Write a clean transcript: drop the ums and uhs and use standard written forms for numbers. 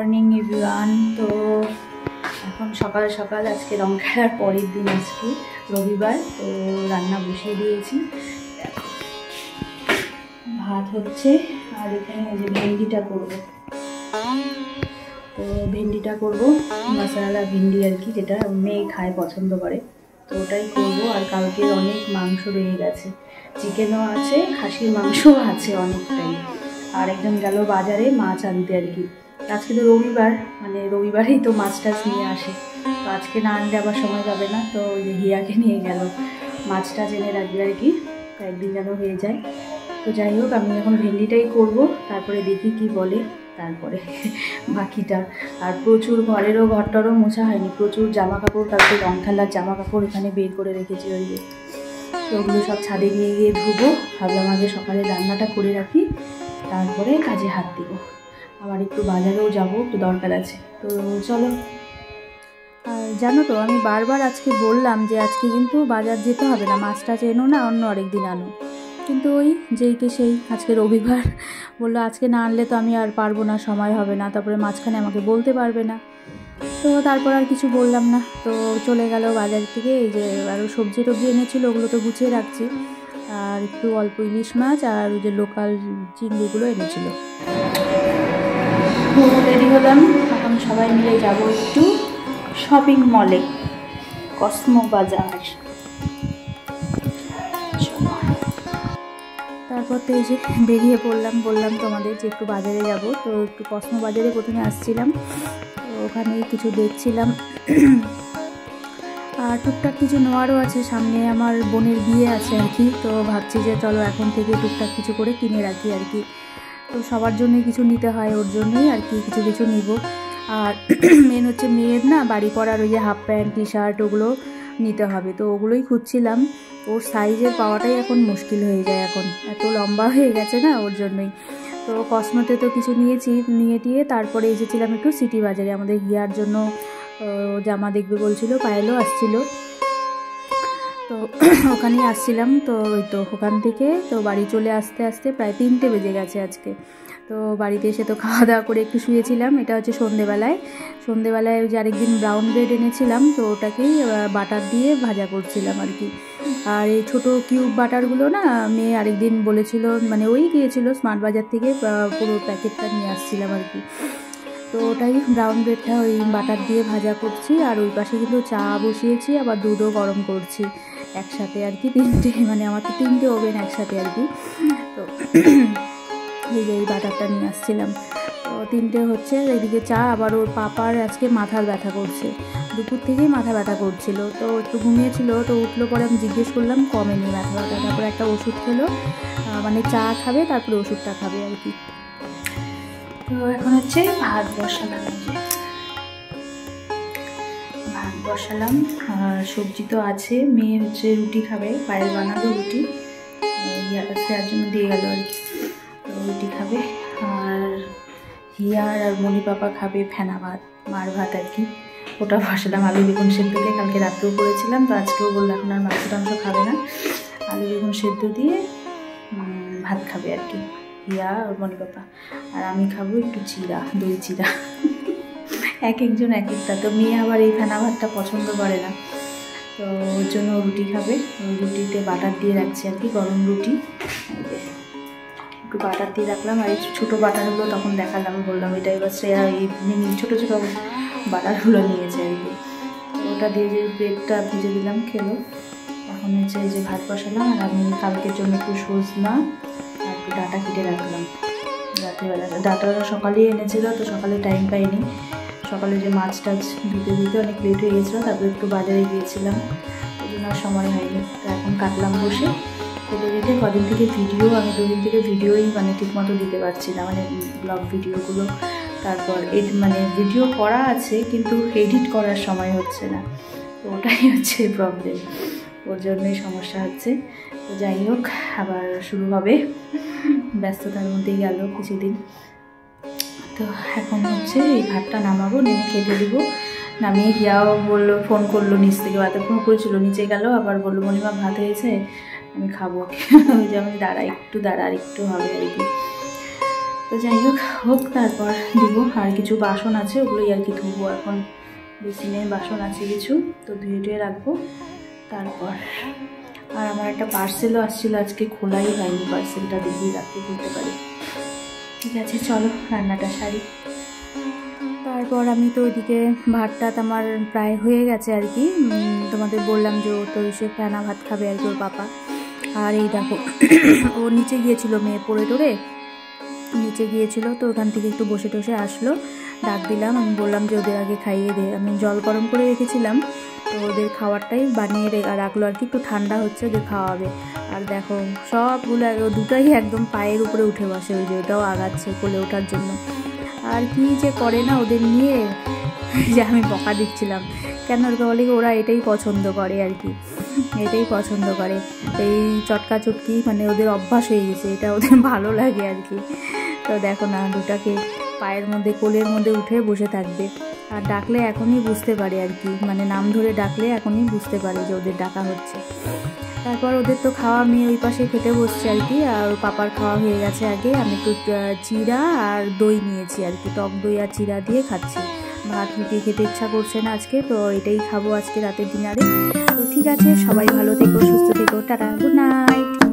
Morning everyone. তো এখন সকাল সকাল আজকে রং খেলার পরের দিন, আজকে রবিবার। তো রান্না বসিয়ে দিয়েছি, ভাত হচ্ছে আর এখানে ওই যে ভেন্ডিটা করব। তো ভেন্ডিটা করব মশলা ভেন্ডি আর কি, যেটা মেয়ে খায়, পছন্দ করে, তো ওটাই করবো। আর কালকের অনেক মাংস রয়ে গেছে, চিকেনও আছে, খাসির মাংসও আছে অনেকটাই। আর একজন গেল বাজারে মাছ আনতে আর কি। আজকে তো রবিবার, মানে রবিবারেই তো মাছ টাছ নিয়ে আসে, তো আজকে না আনলে আবার সময় পাবে না। তো ওই যে হিয়াকে নিয়ে গেল, মাছটা এনে রাখবে আর কি, কয়েকদিন যেন হয়ে যায়। তো যাই হোক, আমি এখন ভেন্ডিটাই করব, তারপরে দেখি কি বলে, তারপরে বাকিটা। আর প্রচুর ঘরটারও মোছা হয়নি, প্রচুর জামা কাপড়, কালকে রং খেলার জামা কাপড় এখানে বের করে রেখেছি ওই যে। তো ওগুলো সব ছাদে নিয়ে গিয়ে ধুবো। ভাবলাম আগে সকালে রান্নাটা করে রাখি, তারপরে কাজে হাত দিব। আবার একটু বাজারেও যাব, একটু দরকার আছে। তো চলো। আর জানো তো, আমি বারবার আজকে বললাম যে আজকে কিন্তু বাজার যেতে হবে না, মাছটা এনো না, অন্য আরেক দিন আনো। কিন্তু ওই যেইকে সেই, আজকে রবিবার, বললো আজকে না আনলে তো আমি আর পারবো না, সময় হবে না, তারপরে মাঝখানে আমাকে বলতে পারবে না। তো তারপর আর কিছু বললাম না, তো চলে গেল বাজার থেকে। এই যে আরও সবজি টবজি এনেছিল, ওগুলো তো গুছিয়ে রাখছি। আর একটু অল্প ইলিশ মাছ আর ওই যে লোকাল চিংড়িগুলো এনেছিল। রেডি হলাম, এখন সবাই মিলে যাব একটু শপিং মলে, কসমো বাজার। তারপর তো এই যে বেরিয়ে পড়লাম, বললাম তোমাদের যে একটু বাজারে যাব। তো একটু কসমো বাজারে প্রথমে আসছিলাম, তো ওখানে কিছু দেখছিলাম। আর টুকটাক কিছু নেওয়ারও আছে, সামনে আমার বোনের বিয়ে আছে আর কি। তো ভাবছি যে চলো এখন থেকে টুকটাক কিছু করে কিনে রাখি আর কি। তো সবার জন্যই কিছু নিতে হয়, ওর জন্যই আর কি কিছু কিছু নিব। আর মেন হচ্ছে মেয়ের না বাড়ি পরার ওই যে হাফ প্যান্ট টি শার্ট, ওগুলো নিতে হবে। তো ওগুলোই খুঁজছিলাম, ওর সাইজের পাওয়াটাই এখন মুশকিল হয়ে যায়, এখন এত লম্বা হয়ে গেছে না, ওর জন্যই। তো কসমোতে তো কিছু নিয়েছি, নিয়ে টিয়ে তারপরে এসেছিলাম একটু সিটি বাজারে, আমাদের হিয়ার জন্য জামা দেখবে বলছিল, পায়েলও আসছিল। তো ওখানেই আসছিলাম। তো ওই তো ওখান থেকে তো বাড়ি চলে আসতে আসতে প্রায় 3টে বেজে গেছে আজকে। তো বাড়িতে এসে তো খাওয়া দাওয়া করে একটু শুয়েছিলাম। এটা হচ্ছে সন্ধেবেলায় ওই যে আরেকদিন ব্রাউন ব্রেড এনেছিলাম, তো ওটাকেই বাটার দিয়ে ভাজা করছিলাম আর কি। আর এই ছোটো কিউব বাটারগুলো না মেয়ে আরেকদিন বলেছিল, মানে ওই গিয়েছিল স্মার্ট বাজার থেকে, পুরো প্যাকেটটা নিয়ে আসছিলাম আর কি। তো ওটাই ব্রাউন ব্রেডটা ওই বাটার দিয়ে ভাজা করছি। আর ওই পাশে কিন্তু চা বসিয়েছি, আবার দুধও গরম করছি একসাথে আর কি, 3টে, মানে আমার তো 3টে ওভেন একসাথে আর কি। তো এই যে এই বাটারটা নিয়ে আসছিলাম, তো 3টে হচ্ছে। এদিকে চা, আবার ওর পাপার আজকে মাথার ব্যথা করছে, দুপুর থেকেই মাথা ব্যথা করছিল। তো একটু ঘুমিয়েছিল, তো উঠলো পরে আমি জিজ্ঞেস করলাম, কমেনি মাথা ব্যথা। তারপরে একটা ওষুধ খেলো, মানে চা খাবে তারপরে ওষুধটা খাবে আর কি। তো এখন হচ্ছে ভাত বসালাম, আর সবজি তো আছে। মেয়ে হচ্ছে রুটি খাবে, পায়েল বানাবে রুটি, তার জন্য দিয়ে গেল আর কি। তো রুটি খাবে, আর হিয়ার আর মনি পাপা খাবে ফেনা ভাত, মার ভাত আর কি। ওটা বসালাম আলু বেগুন সেদ্ধ দিয়ে, কালকে রাত্রেও করেছিলাম, তো আজকেও বললো এখন আর মাংস টাংস খাবে না, আলু বেগুন সেদ্ধ দিয়ে ভাত খাবে আর কি হিয়া আর মনি পাপা। আর আমি খাবো একটু চিড়া, দই চিড়া। এক একজন এক একটা। তো মেয়ে আবার এই ফেনা ভাতটা পছন্দ করে না, তো ওর জন্য রুটি খাবে। ওই রুটিতে বাটার দিয়ে রাখছি আর কি, গরম রুটি, একটু বাটার দিয়ে রাখলাম। আর এই ছোটো বাটারগুলো তখন দেখালাম, বললাম এটা এবার শ্রেয়া এই ছোটো ছোটো বাটারগুলো নিয়েছে আর কি। ওটা দিয়ে যে ব্রেডটা ভেজে দিলাম, খেলো। এখন হচ্ছে এই যে ভাত বসালাম। আর আমি কালকের জন্য একটু সজনা আর একটু ডাঁটা কেটে রাখলাম রাত্রিবেলা। ডাঁটা সকালেই এনেছিল, তো সকালে টাইম পাইনি, সকালে যে মাছ টাছ দিতে অনেক লেট হয়ে গেছিলো, তারপরে একটু বাজারে গিয়েছিলাম, ওই জন্য আর সময় হয়নি। তো এখন কাটলাম বসে কেটে কদিন থেকে ভিডিও, আমি 2 দিন থেকে ভিডিওই মানে ঠিকমতো দিতে পারছি না, মানে ব্লগ ভিডিওগুলো। তারপর মানে ভিডিও করা আছে কিন্তু এডিট করার সময় হচ্ছে না, তো ওটাই হচ্ছে প্রবলেম, ওর জন্যই সমস্যা হচ্ছে। তো যাই হোক, আবার শুরু হবে, ব্যস্ততার মধ্যেই গেল কিছুদিন। তো এখন হচ্ছে এই ভাতটা নামাবো, নেমে খেতে দেবো। নামিয়ে হিয়াও বললো, ফোন করলো নিচ থেকে, ফোন করেছিল, নিচে গেল, আবার বললো মনিমা ভাত হয়েছে, আমি খাবো। ওই যে আমি দাঁড়া আর একটু হবে আর কি। তো যাই হোক হোক, তারপর দিব। আর কিছু বাসন আছে, ওগুলোই আর কি ধুবো এখন। বেসিনের বাসন আছে কিছু, তো ধুয়ে রাখবো তারপর। আর আমার একটা পার্সেলও আসছিল আজকে, খোলাই হয়নি পার্সেলটা, দেখি রাত্রে খুলতে পারি। ঠিক আছে চলো রান্নাটা সারি। তারপর আমি তো ওইদিকে ভাতটা আমার প্রায় হয়ে গেছে আর কি। তোমাদের বললাম যে ও তো এসে ফেনা ভাত খাবে আর কি, ওর পাপা। আর এই দেখো ও নিচে গিয়েছিল, মেয়ে পড়ে টোরে নিচে গিয়েছিল, তো ওখান থেকে একটু বসে টসে আসলো। ডাক দিলাম, আমি বললাম যে ওদের আগে খাইয়ে দে। আমি জল গরম করে রেখেছিলাম, তো ওদের খাবারটাই বানিয়ে রাখলো আর কি, একটু ঠান্ডা হচ্ছে ওদের খাওয়াবে। আর দেখো সবগুলো দুটাই একদম পায়ের উপরে উঠে বসে, ওই যে ওটাও আগাচ্ছে কোলে ওঠার জন্য। আর কি যে করে না ওদের নিয়ে, যে আমি বকা দিচ্ছিলাম কেন, ওরা বলে ওরা এটাই পছন্দ করে আর কি, এটাই পছন্দ করে, এই চটকা চটকি, মানে ওদের অভ্যাস হয়ে গেছে, এটা ওদের ভালো লাগে আর কি। তো দেখো না দুটাকে পায়ের মধ্যে কোলের মধ্যে উঠে বসে থাকবে। আর ডাকলে এখনই বুঝতে পারে আর কি, মানে নাম ধরে ডাকলে এখনই বুঝতে পারে যে ওদের ডাকা হচ্ছে। তারপর ওদের তো খাওয়া, মেয়ে ওই পাশে খেতে বসছে আর কি, আর পাপার খাওয়া হয়ে গেছে আগে। আমি একটু চিড়া আর দই নিয়েছি আর কি, টক দই আর চিড়া দিয়ে খাচ্ছি। ভাত রুটি খেতে ইচ্ছা করছে না আজকে, তো এটাই খাবো আজকে রাতের ডিনারে। তো ঠিক আছে, সবাই ভালো থেকো, সুস্থ থেকো, টাটা, গুড নাইট।